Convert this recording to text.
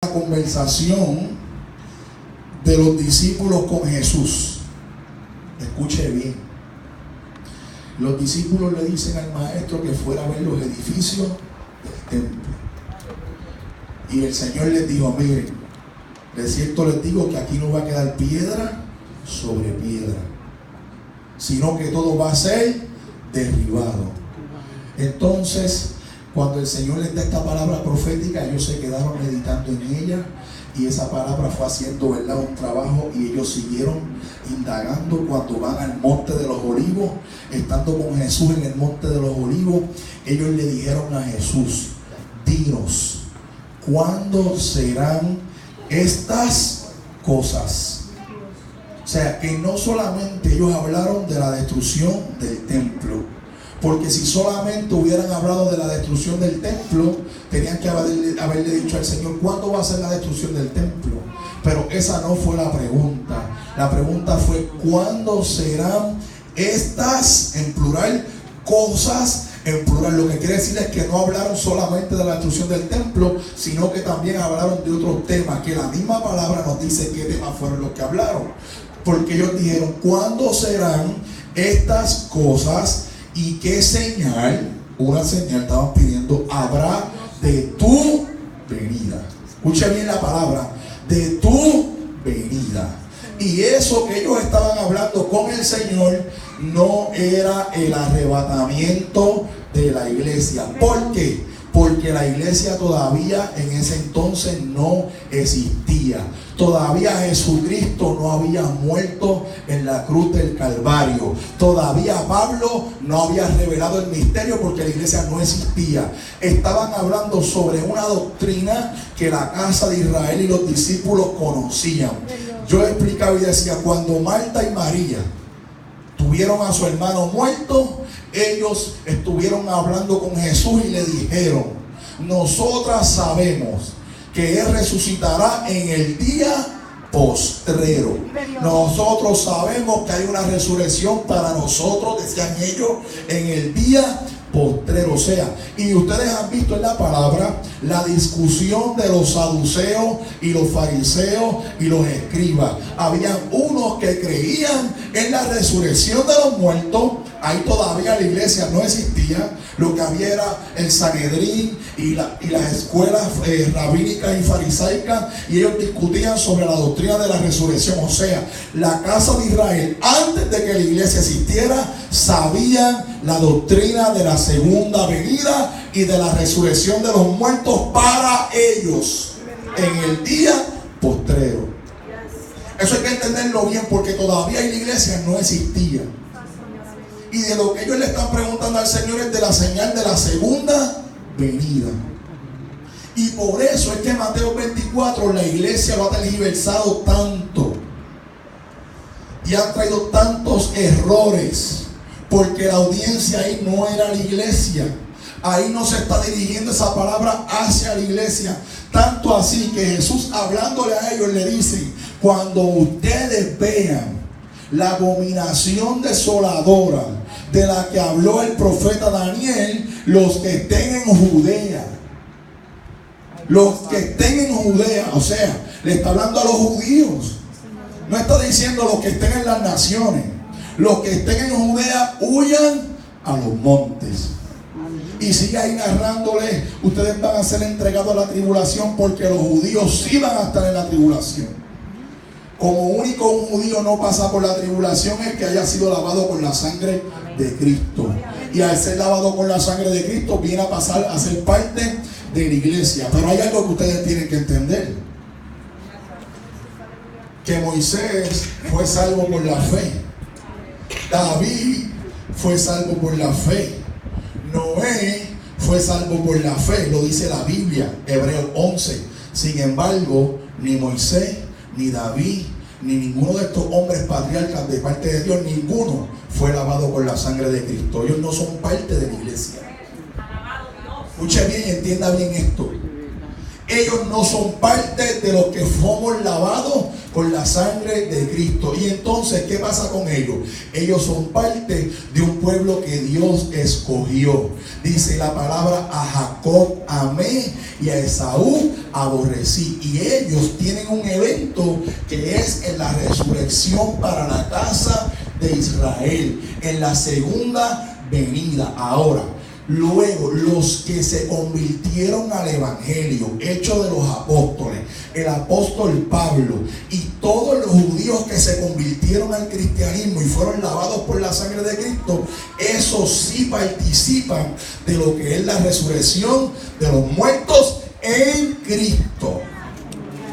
una conversación de los discípulos con Jesús. Escuche bien. Los discípulos le dicen al maestro que fuera a ver los edificios del templo. Y el Señor les dijo: miren, de cierto les digo que aquí no va a quedar piedra sobre piedra, sino que todo va a ser derribado. Entonces, cuando el Señor les da esta palabra profética, ellos se quedaron meditando en ella, y esa palabra fue haciendo, ¿verdad?, un trabajo, y ellos siguieron indagando. Cuando van al monte de los olivos, estando con Jesús en el monte de los olivos, ellos le dijeron a Jesús: dinos, ¿cuándo serán estas cosas? O sea, que no solamente ellos hablaron de la destrucción del templo, porque si solamente hubieran hablado de la destrucción del templo, tenían que haberle dicho al Señor: ¿cuándo va a ser la destrucción del templo? Pero esa no fue la pregunta. La pregunta fue: ¿cuándo serán estas, en plural, cosas? En plural, lo que quiere decir es que no hablaron solamente de la destrucción del templo, sino que también hablaron de otros temas, que la misma palabra nos dice qué temas fueron los que hablaron. Porque ellos dijeron: ¿cuándo serán estas cosas? ¿Y qué señal? Una señal estaban pidiendo habrá de tu venida. Escucha bien la palabra: de tu venida. Y eso que ellos estaban hablando con el Señor no era el arrebatamiento de la iglesia. ¿Por qué? Porque la iglesia todavía en ese entonces no existía. Todavía Jesucristo no había muerto en la cruz del Calvario. Todavía Pablo no había revelado el misterio, porque la iglesia no existía. Estaban hablando sobre una doctrina que la casa de Israel y los discípulos conocían. Yo explicaba y decía: cuando Marta y María tuvieron a su hermano muerto, ellos estuvieron hablando con Jesús y le dijeron: nosotras sabemos que Él resucitará en el día postrero. Nosotros sabemos que hay una resurrección para nosotros, decían ellos, en el día postrero. O sea, y ustedes han visto en la palabra la discusión de los saduceos y los fariseos y los escribas. Habían unos que creían en la resurrección de los muertos. Ahí todavía la iglesia no existía. Lo que había era el Sanedrín y las escuelas rabínicas y farisaicas, y ellos discutían sobre la doctrina de la resurrección. O sea, la casa de Israel, antes de que la iglesia existiera, sabían la doctrina de la segunda venida y de la resurrección de los muertos para ellos en el día postrero. Eso hay que entenderlo bien, porque todavía en la iglesia no existía. Y de lo que ellos le están preguntando al Señor es de la señal de la segunda venida. Y por eso es que en Mateo 24 la iglesia lo ha tergiversado tanto y ha traído tantos errores, porque la audiencia ahí no era la iglesia. Ahí no se está dirigiendo esa palabra hacia la iglesia. Tanto así que Jesús, hablándole a ellos, le dice: cuando ustedes vean la abominación desoladora de la que habló el profeta Daniel, los que estén en Judea, los que estén en Judea, o sea, le está hablando a los judíos, no está diciendo los que estén en las naciones. Los que estén en Judea huyan a los montes. Y sigue ahí narrándole: ustedes van a ser entregados a la tribulación, porque los judíos sí van a estar en la tribulación. Como único un judío no pasa por la tribulación es que haya sido lavado con la sangre de Cristo. Y al ser lavado con la sangre de Cristo, viene a pasar a ser parte de la iglesia. Pero hay algo que ustedes tienen que entender: que Moisés fue salvo por la fe. David fue salvo por la fe. Noé fue salvo por la fe. Lo dice la Biblia, Hebreos 11. Sin embargo, ni Moisés, ni David, ni ninguno de estos hombres patriarcas de parte de Dios, ninguno fue lavado con la sangre de Cristo. Ellos no son parte de la iglesia. Escuche bien y entienda bien esto. Ellos no son parte de los que fuimos lavados con la sangre de Cristo. Y entonces, ¿qué pasa con ellos? Ellos son parte de un pueblo que Dios escogió. Dice la palabra: a Jacob amé y a Esaú aborrecí. Y ellos tienen un evento que es en la resurrección para la casa de Israel, en la segunda venida. Ahora, luego, los que se convirtieron al Evangelio, Hechos de los Apóstoles, el apóstol Pablo y todos los judíos que se convirtieron al cristianismo y fueron lavados por la sangre de Cristo, esos sí participan de lo que es la resurrección de los muertos en Cristo.